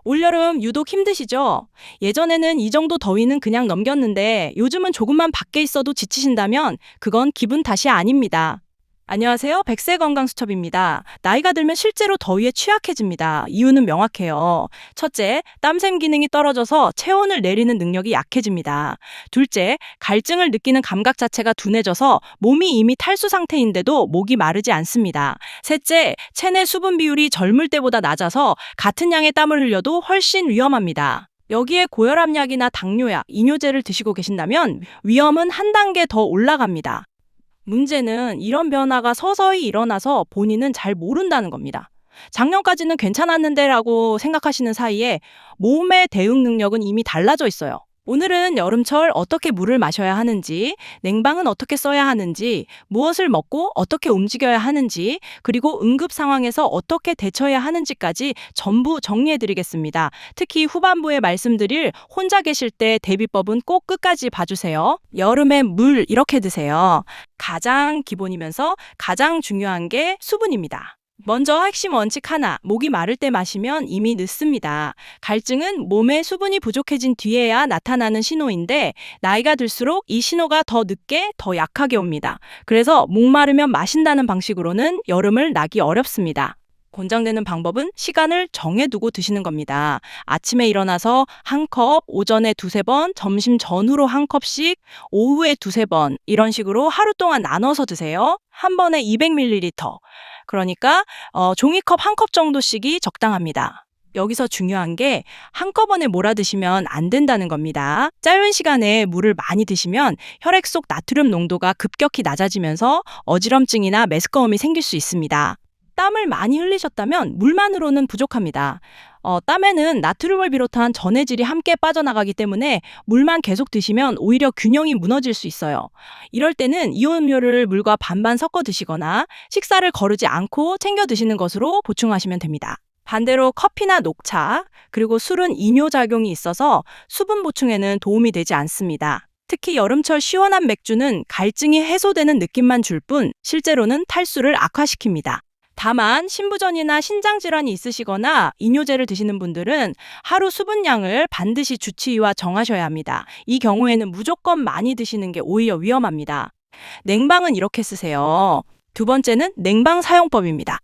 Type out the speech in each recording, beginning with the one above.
올여름 유독 힘드시죠? 예전에는 이 정도 더위는 그냥 넘겼는데 요즘은 조금만 밖에 있어도 지치신다면 그건 기분 탓이 아닙니다. 안녕하세요. 백세건강수첩입니다. 나이가 들면 실제로 더위에 취약해집니다. 이유는 명확해요. 첫째, 땀샘 기능이 떨어져서 체온을 내리는 능력이 약해집니다. 둘째, 갈증을 느끼는 감각 자체가 둔해져서 몸이 이미 탈수 상태인데도 목이 마르지 않습니다. 셋째, 체내 수분 비율이 젊을 때보다 낮아서 같은 양의 땀을 흘려도 훨씬 위험합니다. 여기에 고혈압약이나 당뇨약, 이뇨제를 드시고 계신다면 위험은 한 단계 더 올라갑니다. 문제는 이런 변화가 서서히 일어나서 본인은 잘 모른다는 겁니다. 작년까지는 괜찮았는데라고 생각하시는 사이에 몸의 대응 능력은 이미 달라져 있어요. 오늘은 여름철 어떻게 물을 마셔야 하는지, 냉방은 어떻게 써야 하는지, 무엇을 먹고 어떻게 움직여야 하는지, 그리고 응급 상황에서 어떻게 대처해야 하는지까지 전부 정리해드리겠습니다. 특히 후반부에 말씀드릴 혼자 계실 때 대비법은 꼭 끝까지 봐주세요. 여름에 물 이렇게 드세요. 가장 기본이면서 가장 중요한 게 수분입니다. 먼저 핵심 원칙 하나, 목이 마를 때 마시면 이미 늦습니다. 갈증은 몸에 수분이 부족해진 뒤에야 나타나는 신호인데 나이가 들수록 이 신호가 더 늦게, 더 약하게 옵니다. 그래서 목마르면 마신다는 방식으로는 여름을 나기 어렵습니다. 권장되는 방법은 시간을 정해두고 드시는 겁니다. 아침에 일어나서 한 컵, 오전에 두세 번, 점심 전후로 한 컵씩, 오후에 두세 번 이런 식으로 하루 동안 나눠서 드세요. 한 번에 200ml. 그러니까 종이컵 한 컵 정도씩이 적당합니다. 여기서 중요한 게 한꺼번에 몰아드시면 안 된다는 겁니다. 짧은 시간에 물을 많이 드시면 혈액 속 나트륨 농도가 급격히 낮아지면서 어지럼증이나 메스꺼움이 생길 수 있습니다. 땀을 많이 흘리셨다면 물만으로는 부족합니다. 땀에는 나트륨을 비롯한 전해질이 함께 빠져나가기 때문에 물만 계속 드시면 오히려 균형이 무너질 수 있어요. 이럴 때는 이온 음료를 물과 반반 섞어 드시거나 식사를 거르지 않고 챙겨 드시는 것으로 보충하시면 됩니다. 반대로 커피나 녹차, 그리고 술은 이뇨작용이 있어서 수분 보충에는 도움이 되지 않습니다. 특히 여름철 시원한 맥주는 갈증이 해소되는 느낌만 줄 뿐 실제로는 탈수를 악화시킵니다. 다만 신부전이나 신장질환이 있으시거나 이뇨제를 드시는 분들은 하루 수분량을 반드시 주치의와 정하셔야 합니다. 이 경우에는 무조건 많이 드시는 게 오히려 위험합니다. 냉방은 이렇게 쓰세요. 두 번째는 냉방 사용법입니다.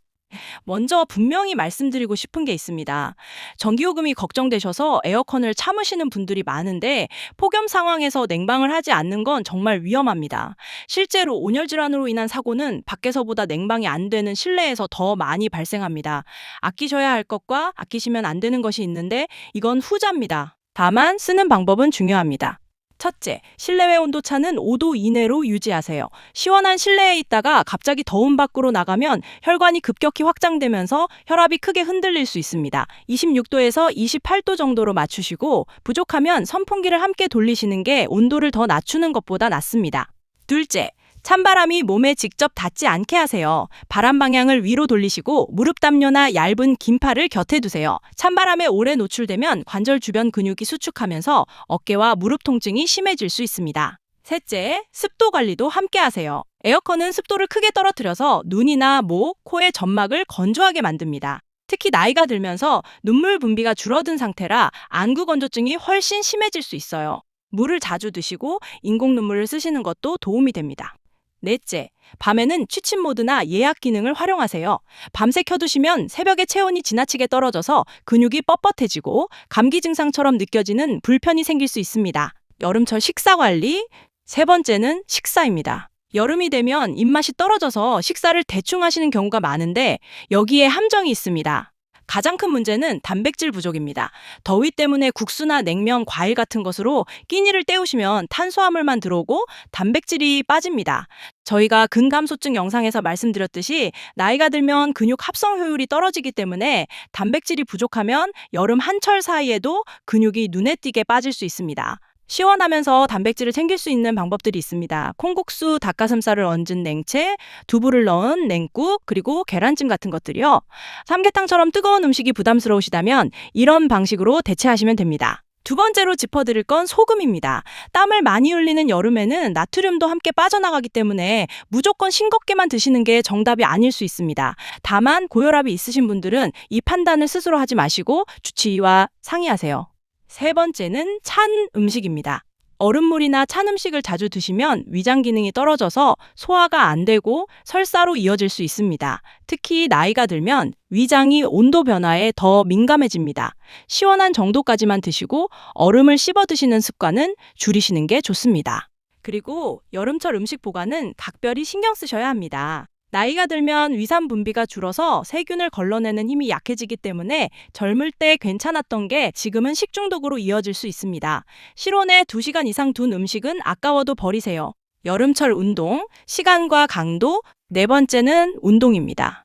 먼저 분명히 말씀드리고 싶은 게 있습니다. 전기요금이 걱정되셔서 에어컨을 참으시는 분들이 많은데 폭염 상황에서 냉방을 하지 않는 건 정말 위험합니다. 실제로 온열 질환으로 인한 사고는 밖에서보다 냉방이 안 되는 실내에서 더 많이 발생합니다. 아끼셔야 할 것과 아끼시면 안 되는 것이 있는데 이건 후자입니다. 다만 쓰는 방법은 중요합니다. 첫째, 실내외 온도차는 5도 이내로 유지하세요. 시원한 실내에 있다가 갑자기 더운 밖으로 나가면 혈관이 급격히 확장되면서 혈압이 크게 흔들릴 수 있습니다. 26도에서 28도 정도로 맞추시고 부족하면 선풍기를 함께 돌리시는 게 온도를 더 낮추는 것보다 낫습니다. 둘째, 찬바람이 몸에 직접 닿지 않게 하세요. 바람 방향을 위로 돌리시고 무릎 담요나 얇은 긴팔을 곁에 두세요. 찬바람에 오래 노출되면 관절 주변 근육이 수축하면서 어깨와 무릎 통증이 심해질 수 있습니다. 셋째, 습도 관리도 함께 하세요. 에어컨은 습도를 크게 떨어뜨려서 눈이나 목, 코의 점막을 건조하게 만듭니다. 특히 나이가 들면서 눈물 분비가 줄어든 상태라 안구 건조증이 훨씬 심해질 수 있어요. 물을 자주 드시고 인공 눈물을 쓰시는 것도 도움이 됩니다. 넷째, 밤에는 취침 모드나 예약 기능을 활용하세요. 밤새 켜두시면 새벽에 체온이 지나치게 떨어져서 근육이 뻣뻣해지고 감기 증상처럼 느껴지는 불편이 생길 수 있습니다. 여름철 식사 관리, 세 번째는 식사입니다. 여름이 되면 입맛이 떨어져서 식사를 대충 하시는 경우가 많은데 여기에 함정이 있습니다. 가장 큰 문제는 단백질 부족입니다. 더위 때문에 국수나 냉면, 과일 같은 것으로 끼니를 때우시면 탄수화물만 들어오고 단백질이 빠집니다. 저희가 근감소증 영상에서 말씀드렸듯이 나이가 들면 근육 합성 효율이 떨어지기 때문에 단백질이 부족하면 여름 한철 사이에도 근육이 눈에 띄게 빠질 수 있습니다. 시원하면서 단백질을 챙길 수 있는 방법들이 있습니다. 콩국수, 닭가슴살을 얹은 냉채, 두부를 넣은 냉국, 그리고 계란찜 같은 것들이요. 삼계탕처럼 뜨거운 음식이 부담스러우시다면 이런 방식으로 대체하시면 됩니다. 두 번째로 짚어드릴 건 소금입니다. 땀을 많이 흘리는 여름에는 나트륨도 함께 빠져나가기 때문에 무조건 싱겁게만 드시는 게 정답이 아닐 수 있습니다. 다만 고혈압이 있으신 분들은 이 판단을 스스로 하지 마시고 주치의와 상의하세요. 세 번째는 찬 음식입니다. 얼음물이나 찬 음식을 자주 드시면 위장 기능이 떨어져서 소화가 안 되고 설사로 이어질 수 있습니다. 특히 나이가 들면 위장이 온도 변화에 더 민감해집니다. 시원한 정도까지만 드시고 얼음을 씹어 드시는 습관은 줄이시는 게 좋습니다. 그리고 여름철 음식 보관은 각별히 신경 쓰셔야 합니다. 나이가 들면 위산 분비가 줄어서 세균을 걸러내는 힘이 약해지기 때문에 젊을 때 괜찮았던 게 지금은 식중독으로 이어질 수 있습니다. 실온에 2시간 이상 둔 음식은 아까워도 버리세요. 여름철 운동, 시간과 강도, 네 번째는 운동입니다.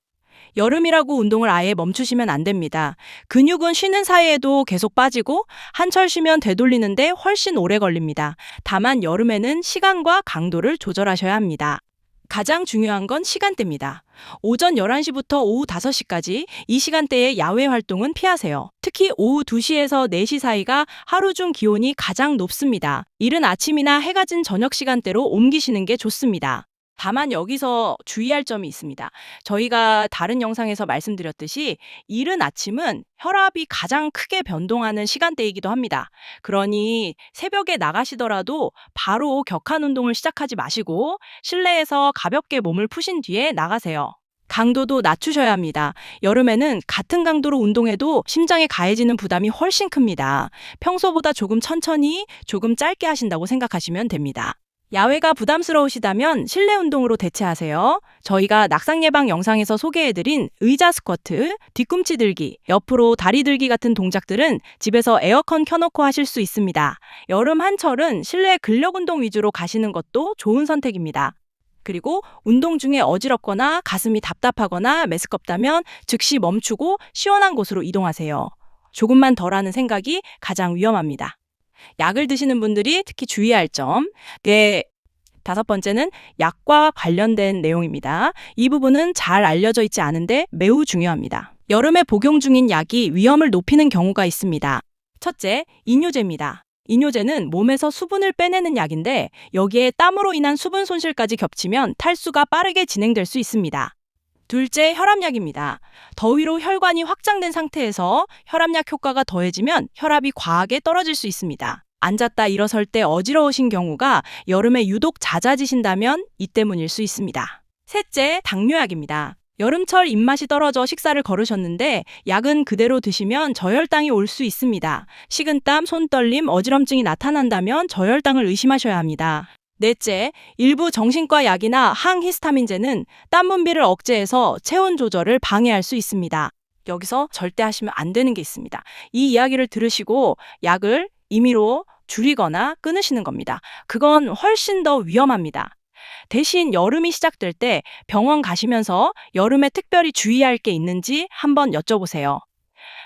여름이라고 운동을 아예 멈추시면 안 됩니다. 근육은 쉬는 사이에도 계속 빠지고 한철 쉬면 되돌리는데 훨씬 오래 걸립니다. 다만 여름에는 시간과 강도를 조절하셔야 합니다. 가장 중요한 건 시간대입니다. 오전 11시부터 오후 5시까지 이 시간대의 야외 활동은 피하세요. 특히 오후 2시에서 4시 사이가 하루 중 기온이 가장 높습니다. 이른 아침이나 해가 진 저녁 시간대로 옮기시는 게 좋습니다. 다만 여기서 주의할 점이 있습니다. 저희가 다른 영상에서 말씀드렸듯이 이른 아침은 혈압이 가장 크게 변동하는 시간대이기도 합니다. 그러니 새벽에 나가시더라도 바로 격한 운동을 시작하지 마시고 실내에서 가볍게 몸을 푸신 뒤에 나가세요. 강도도 낮추셔야 합니다. 여름에는 같은 강도로 운동해도 심장에 가해지는 부담이 훨씬 큽니다. 평소보다 조금 천천히, 조금 짧게 하신다고 생각하시면 됩니다. 야외가 부담스러우시다면 실내 운동으로 대체하세요. 저희가 낙상 예방 영상에서 소개해드린 의자 스쿼트, 뒤꿈치 들기, 옆으로 다리 들기 같은 동작들은 집에서 에어컨 켜놓고 하실 수 있습니다. 여름 한철은 실내 근력 운동 위주로 가시는 것도 좋은 선택입니다. 그리고 운동 중에 어지럽거나 가슴이 답답하거나 메스껍다면 즉시 멈추고 시원한 곳으로 이동하세요. 조금만 덜 하는 생각이 가장 위험합니다. 약을 드시는 분들이 특히 주의할 점. 다섯 번째는 약과 관련된 내용입니다. 이 부분은 잘 알려져 있지 않은데 매우 중요합니다. 여름에 복용 중인 약이 위험을 높이는 경우가 있습니다. 첫째, 이뇨제입니다. 이뇨제는 몸에서 수분을 빼내는 약인데 여기에 땀으로 인한 수분 손실까지 겹치면 탈수가 빠르게 진행될 수 있습니다. 둘째, 혈압약입니다. 더위로 혈관이 확장된 상태에서 혈압약 효과가 더해지면 혈압이 과하게 떨어질 수 있습니다. 앉았다 일어설 때 어지러우신 경우가 여름에 유독 잦아지신다면 이 때문일 수 있습니다. 셋째, 당뇨약입니다. 여름철 입맛이 떨어져 식사를 거르셨는데 약은 그대로 드시면 저혈당이 올 수 있습니다. 식은땀, 손떨림, 어지럼증이 나타난다면 저혈당을 의심하셔야 합니다. 넷째, 일부 정신과 약이나 항히스타민제는 땀 분비를 억제해서 체온 조절을 방해할 수 있습니다. 여기서 절대 하시면 안 되는 게 있습니다. 이 이야기를 들으시고 약을 임의로 줄이거나 끊으시는 겁니다. 그건 훨씬 더 위험합니다. 대신 여름이 시작될 때 병원 가시면서 여름에 특별히 주의할 게 있는지 한번 여쭤보세요.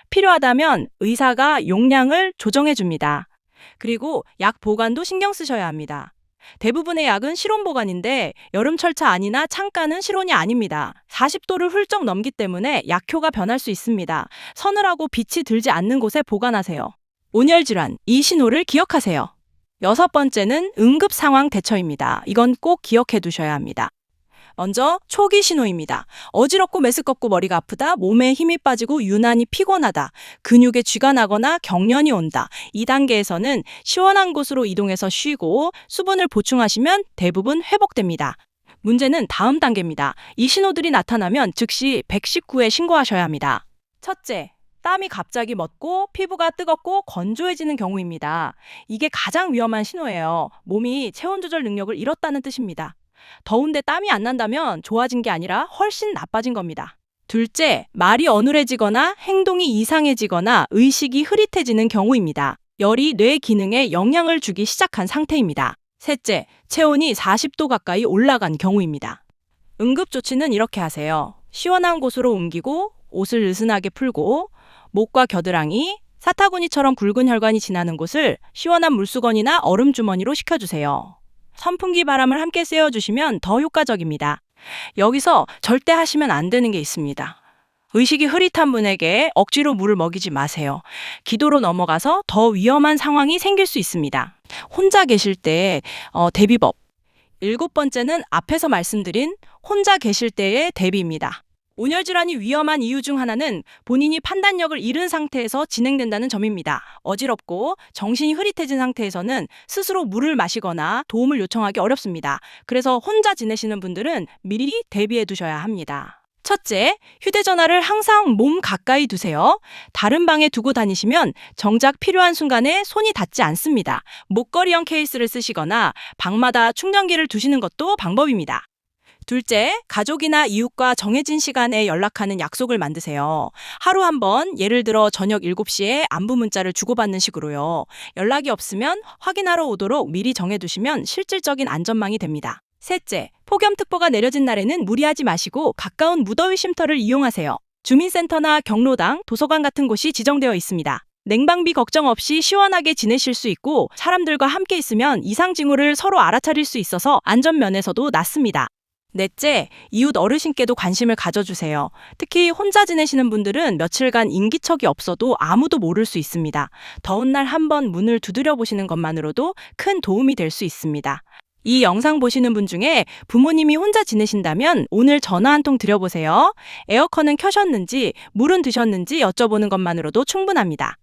필요하다면 의사가 용량을 조정해 줍니다. 그리고 약 보관도 신경 쓰셔야 합니다. 대부분의 약은 실온 보관인데 여름철차 안이나 창가는 실온이 아닙니다. 40도를 훌쩍 넘기 때문에 약효가 변할 수 있습니다. 서늘하고 빛이 들지 않는 곳에 보관하세요. 온열질환, 이 신호를 기억하세요. 여섯 번째는 응급 상황 대처입니다. 이건 꼭 기억해 두셔야 합니다. 먼저 초기 신호입니다. 어지럽고 메스껍고 머리가 아프다, 몸에 힘이 빠지고 유난히 피곤하다, 근육에 쥐가 나거나 경련이 온다. 이 단계에서는 시원한 곳으로 이동해서 쉬고 수분을 보충하시면 대부분 회복됩니다. 문제는 다음 단계입니다. 이 신호들이 나타나면 즉시 119에 신고하셔야 합니다. 첫째, 땀이 갑자기 멎고 피부가 뜨겁고 건조해지는 경우입니다. 이게 가장 위험한 신호예요. 몸이 체온 조절 능력을 잃었다는 뜻입니다. 더운데 땀이 안 난다면 좋아진 게 아니라 훨씬 나빠진 겁니다. 둘째, 말이 어눌해지거나 행동이 이상해지거나 의식이 흐릿해지는 경우입니다. 열이 뇌 기능에 영향을 주기 시작한 상태입니다. 셋째, 체온이 40도 가까이 올라간 경우입니다. 응급조치는 이렇게 하세요. 시원한 곳으로 옮기고 옷을 느슨하게 풀고 목과 겨드랑이, 사타구니처럼 굵은 혈관이 지나는 곳을 시원한 물수건이나 얼음 주머니로 식혀주세요. 선풍기 바람을 함께 쐬어주시면 더 효과적입니다. 여기서 절대 하시면 안 되는 게 있습니다. 의식이 흐릿한 분에게 억지로 물을 먹이지 마세요. 기도로 넘어가서 더 위험한 상황이 생길 수 있습니다. 혼자 계실 때 대비법. 일곱 번째는 앞에서 말씀드린 혼자 계실 때의 대비입니다. 온열질환이 위험한 이유 중 하나는 본인이 판단력을 잃은 상태에서 진행된다는 점입니다. 어지럽고 정신이 흐릿해진 상태에서는 스스로 물을 마시거나 도움을 요청하기 어렵습니다. 그래서 혼자 지내시는 분들은 미리 대비해 두셔야 합니다. 첫째, 휴대전화를 항상 몸 가까이 두세요. 다른 방에 두고 다니시면 정작 필요한 순간에 손이 닿지 않습니다. 목걸이형 케이스를 쓰시거나 방마다 충전기를 두시는 것도 방법입니다. 둘째, 가족이나 이웃과 정해진 시간에 연락하는 약속을 만드세요. 하루 한 번, 예를 들어 저녁 7시에 안부 문자를 주고받는 식으로요. 연락이 없으면 확인하러 오도록 미리 정해두시면 실질적인 안전망이 됩니다. 셋째, 폭염특보가 내려진 날에는 무리하지 마시고 가까운 무더위 쉼터를 이용하세요. 주민센터나 경로당, 도서관 같은 곳이 지정되어 있습니다. 냉방비 걱정 없이 시원하게 지내실 수 있고 사람들과 함께 있으면 이상 징후를 서로 알아차릴 수 있어서 안전면에서도 낫습니다. 넷째, 이웃 어르신께도 관심을 가져주세요. 특히 혼자 지내시는 분들은 며칠간 인기척이 없어도 아무도 모를 수 있습니다. 더운 날 한번 문을 두드려 보시는 것만으로도 큰 도움이 될 수 있습니다. 이 영상 보시는 분 중에 부모님이 혼자 지내신다면 오늘 전화 한 통 드려보세요. 에어컨은 켜셨는지, 물은 드셨는지 여쭤보는 것만으로도 충분합니다.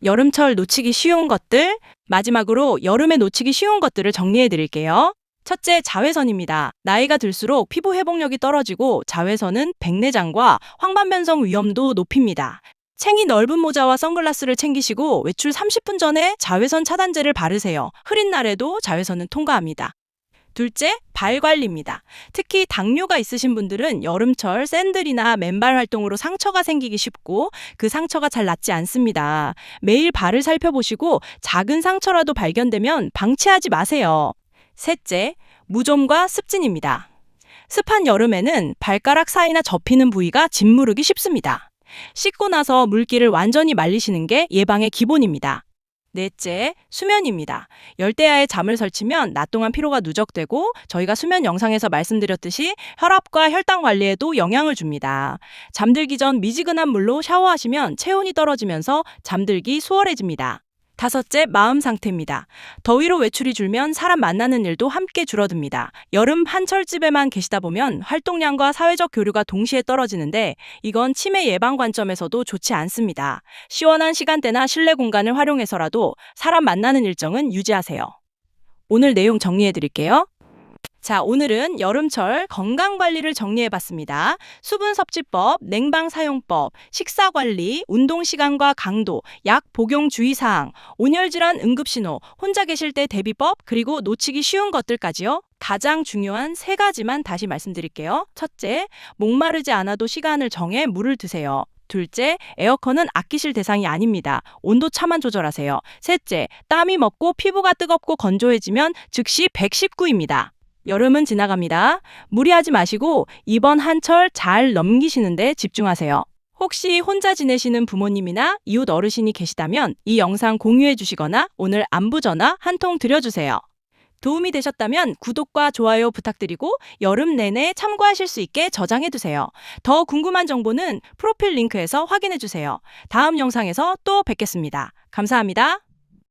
여름철 놓치기 쉬운 것들, 마지막으로 여름에 놓치기 쉬운 것들을 정리해 드릴게요. 첫째, 자외선입니다. 나이가 들수록 피부 회복력이 떨어지고 자외선은 백내장과 황반변성 위험도 높입니다. 챙이 넓은 모자와 선글라스를 챙기시고 외출 30분 전에 자외선 차단제를 바르세요. 흐린 날에도 자외선은 통과합니다. 둘째, 발 관리입니다. 특히 당뇨가 있으신 분들은 여름철 샌들이나 맨발 활동으로 상처가 생기기 쉽고 그 상처가 잘 낫지 않습니다. 매일 발을 살펴보시고 작은 상처라도 발견되면 방치하지 마세요. 셋째, 무좀과 습진입니다. 습한 여름에는 발가락 사이나 접히는 부위가 짓무르기 쉽습니다. 씻고 나서 물기를 완전히 말리시는 게 예방의 기본입니다. 넷째, 수면입니다. 열대야에 잠을 설치면 낮 동안 피로가 누적되고 저희가 수면 영상에서 말씀드렸듯이 혈압과 혈당 관리에도 영향을 줍니다. 잠들기 전 미지근한 물로 샤워하시면 체온이 떨어지면서 잠들기 수월해집니다. 다섯째, 마음 상태입니다. 더위로 외출이 줄면 사람 만나는 일도 함께 줄어듭니다. 여름 한철집에만 계시다 보면 활동량과 사회적 교류가 동시에 떨어지는데 이건 치매 예방 관점에서도 좋지 않습니다. 시원한 시간대나 실내 공간을 활용해서라도 사람 만나는 일정은 유지하세요. 오늘 내용 정리해 드릴게요. 자, 오늘은 여름철 건강관리를 정리해봤습니다. 수분 섭취법, 냉방 사용법, 식사관리, 운동시간과 강도, 약 복용 주의사항, 온열질환 응급신호, 혼자 계실 때 대비법, 그리고 놓치기 쉬운 것들까지요. 가장 중요한 3가지만 다시 말씀드릴게요. 첫째, 목마르지 않아도 시간을 정해 물을 드세요. 둘째, 에어컨은 아끼실 대상이 아닙니다. 온도 차만 조절하세요. 셋째, 땀이 먹고 피부가 뜨겁고 건조해지면 즉시 119입니다. 여름은 지나갑니다. 무리하지 마시고 이번 한철 잘 넘기시는데 집중하세요. 혹시 혼자 지내시는 부모님이나 이웃 어르신이 계시다면 이 영상 공유해 주시거나 오늘 안부 전화 한 통 드려주세요. 도움이 되셨다면 구독과 좋아요 부탁드리고 여름 내내 참고하실 수 있게 저장해 두세요. 더 궁금한 정보는 프로필 링크에서 확인해 주세요. 다음 영상에서 또 뵙겠습니다. 감사합니다.